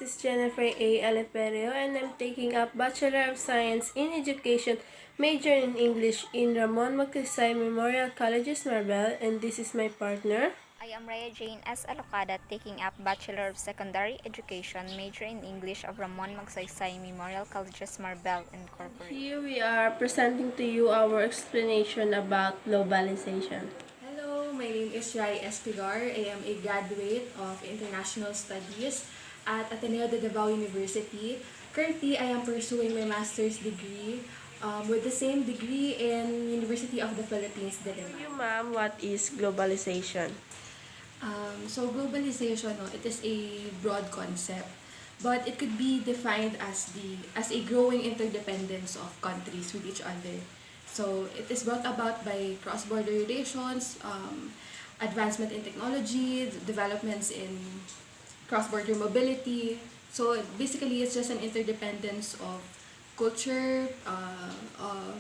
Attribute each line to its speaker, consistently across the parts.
Speaker 1: This is Jennifer A. Aliperio and I'm taking up Bachelor of Science in Education, major in English in Ramon Magsaysay Memorial Colleges, Marbel, and this is my partner.
Speaker 2: I am Rhea Jane S. Alocada, taking up Bachelor of Secondary Education, major in English of Ramon Magsaysay Memorial Colleges, Marbel, Incorporated.
Speaker 1: Here we are presenting to you our explanation about globalization.
Speaker 3: Hello, my name is Rai Espigar. I am a graduate of International Studies at Ateneo de Davao University. Currently, I am pursuing my master's degree with the same degree in University of the Philippines, Diliman.
Speaker 1: You ma'am, what is globalization?
Speaker 3: So globalization, no, it is a broad concept, but it could be defined as a growing interdependence of countries with each other. So it is brought about by cross-border relations, advancement in technology, developments in cross-border mobility. So basically, it's just an interdependence of culture, of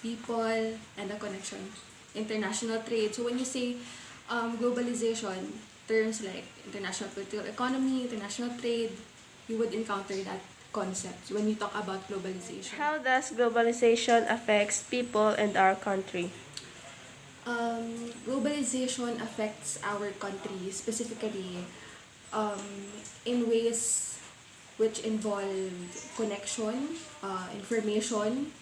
Speaker 3: people, and a connection. International trade. So when you say globalization, terms like international political economy, international trade, you would encounter that concept when we talk about globalization.
Speaker 1: How does globalization affects people and our country?
Speaker 3: Globalization affects our country specifically um, in ways which involve connection, information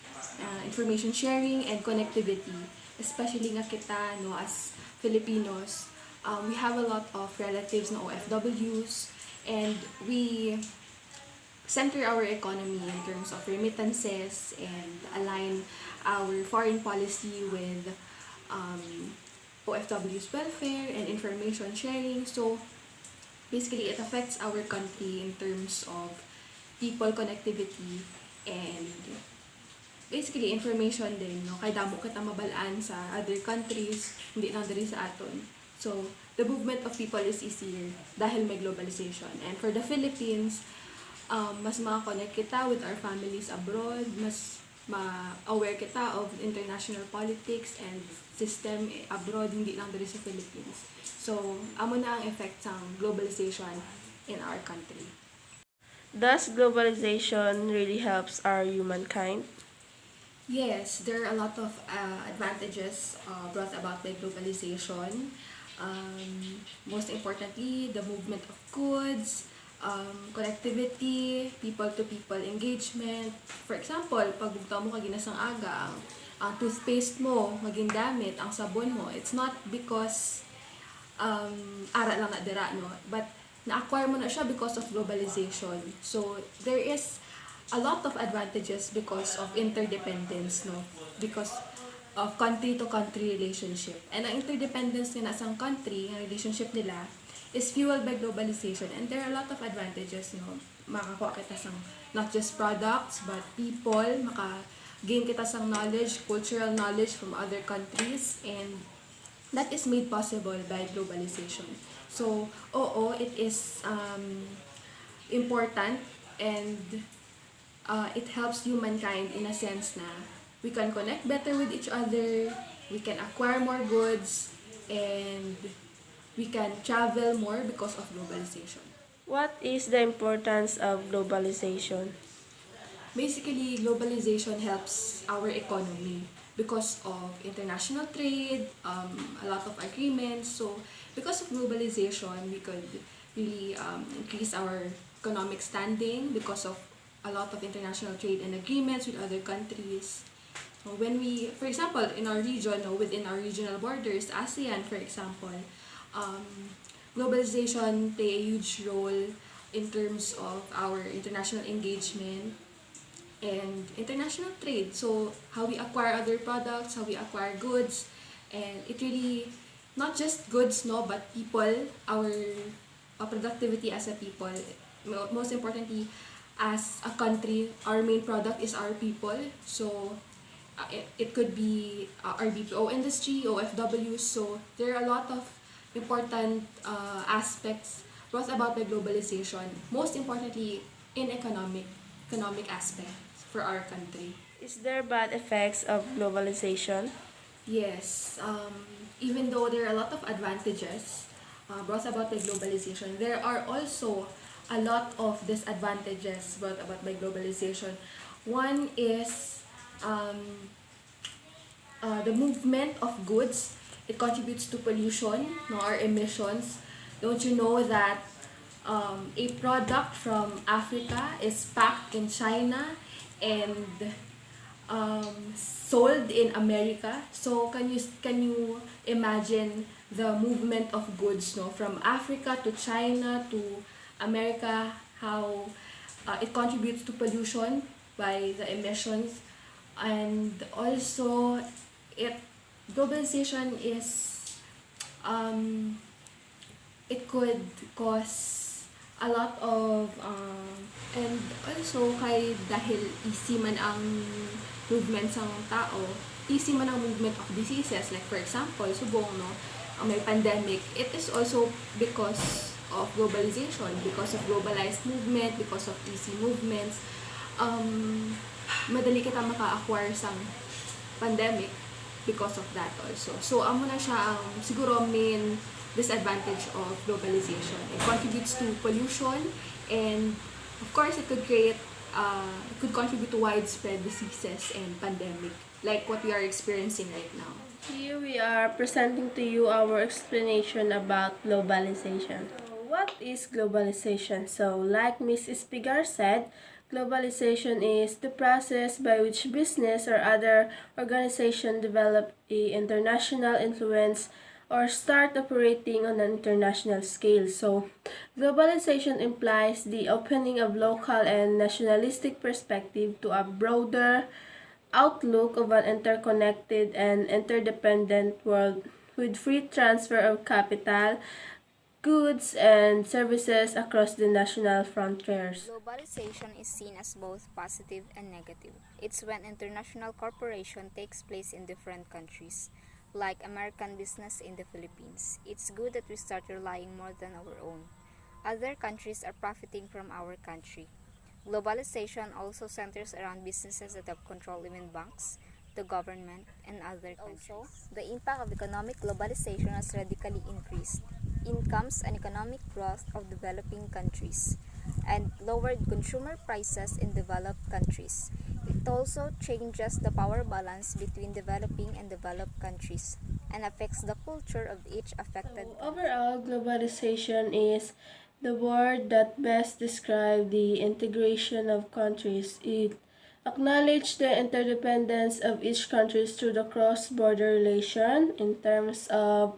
Speaker 3: sharing, and connectivity. Especially nga kita, no, as Filipinos, we have a lot of relatives na OFWs, and we center our economy in terms of remittances and align our foreign policy with OFW's welfare and information sharing. So basically, it affects our country in terms of people connectivity and basically information din, no? Kay damo kita mabalaan sa other countries, hindi lang diri sa aton. So, the movement of people is easier dahil may globalization. And for the Philippines, mas makakonect kita with our families abroad, mas ma-aware kita of international politics and system abroad, hindi lang diri sa Philippines. So, amo na ang effect ng globalization in our country.
Speaker 1: Does globalization really helps our humankind?
Speaker 3: Yes, there are a lot of advantages brought about by globalization. Most importantly, the movement of goods, connectivity, people-to-people engagement. For example, pag bugtaw mo kaginas ng aga, ang toothpaste mo, maging damit, ang sabon mo, it's not because ara lang na dira, no? But na-acquire mo na siya because of globalization. So, there is a lot of advantages because of interdependence, no? Because of country-to-country relationship. And ang interdependence nila sa country, ang relationship nila, is fueled by globalization. And there are a lot of advantages, no? Makakuha kita sa not just products, but people, maka-gain kita sa knowledge, cultural knowledge from other countries, and that is made possible by globalization. So, oo, it is important and it helps humankind in a sense na we can connect better with each other, we can acquire more goods, and we can travel more because of globalization.
Speaker 1: What is the importance of globalization?
Speaker 3: Basically, globalization helps our economy because of international trade, a lot of agreements. So, because of globalization, we could really increase our economic standing because of a lot of international trade and agreements with other countries. So when we, for example, in our region, or within our regional borders, ASEAN, for example, globalization play a huge role in terms of our international engagement and international trade. So how we acquire other products, how we acquire goods, and it really not just goods, no, but people, our productivity as a people. Most importantly, as a country, our main product is our people. So it could be our BPO industry, OFWs. So there are a lot of important aspects brought about by globalization. Most importantly, in economic aspects for our country.
Speaker 1: Is there bad effects of globalization?
Speaker 3: Yes, even though there are a lot of advantages brought about by globalization, there are also a lot of disadvantages brought about by globalization. One is the movement of goods. It contributes to pollution, no, or emissions. Don't you know that a product from Africa is packed in China and sold in America? So can you imagine the movement of goods, no, from Africa to China to America? How it contributes to pollution by the emissions, and also it globalization is it could cause a lot of and also kay dahil easy man ang movement sa tao, easy man ang movement of diseases, like for example subong, no, ang may pandemic. It is also because of globalization, because of globalized movement, because of easy movements. Madali kita maka-acquire sang pandemic because of that also. So amo na siya ang siguro main disadvantage of globalization. It contributes to pollution, and of course it could contribute to widespread diseases and pandemic like what we are experiencing right now.
Speaker 1: Here we are presenting to you our explanation about globalization. So, what is globalization? So, like Ms. Espigar said, globalization is the process by which business or other organization develop a international influence or start operating on an international scale. So, globalization implies the opening of local and nationalistic perspective to a broader outlook of an interconnected and interdependent world with free transfer of capital, goods, and services across the national frontiers.
Speaker 2: Globalization is seen as both positive and negative. It's when international cooperation takes place in different countries, like American business in the Philippines. It's good that we start relying more than our own. Other countries are profiting from our country. Globalization also centers around businesses that have control even banks, the government, and other countries. Also, the impact of economic globalization has radically increased incomes and economic growth of developing countries and lowered consumer prices in developed countries. It also changes the power balance between developing and developed countries and affects the culture of each affected country.
Speaker 1: Overall, globalization is the word that best describes the integration of countries. It acknowledges the interdependence of each country through the cross-border relation in terms of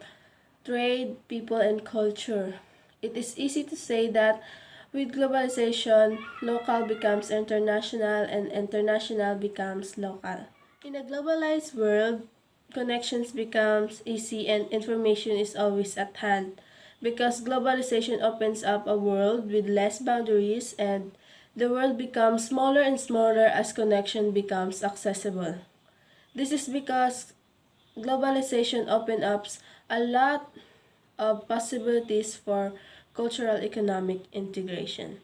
Speaker 1: trade, people, and culture. It is easy to say that with globalization, local becomes international and international becomes local. In a globalized world, connections becomes easy and information is always at hand because globalization opens up a world with less boundaries and the world becomes smaller and smaller as connection becomes accessible. This is because globalization opens up a lot of possibilities for cultural economic integration.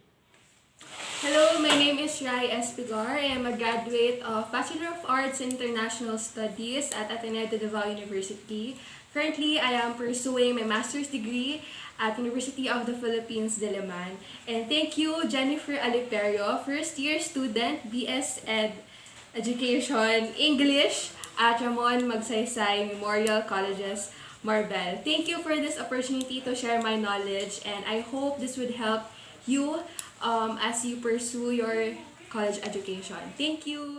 Speaker 3: Hello, my name is Rai Espigar. I am a graduate of Bachelor of Arts in International Studies at Ateneo de Davao University. Currently, I am pursuing my master's degree at University of the Philippines, Diliman. And thank you, Jennifer Aliperio, first year student, BS Ed Education, English at Ramon Magsaysay Memorial Colleges, Marbel. Thank you for this opportunity to share my knowledge, and I hope this would help you as you pursue your college education. Thank you!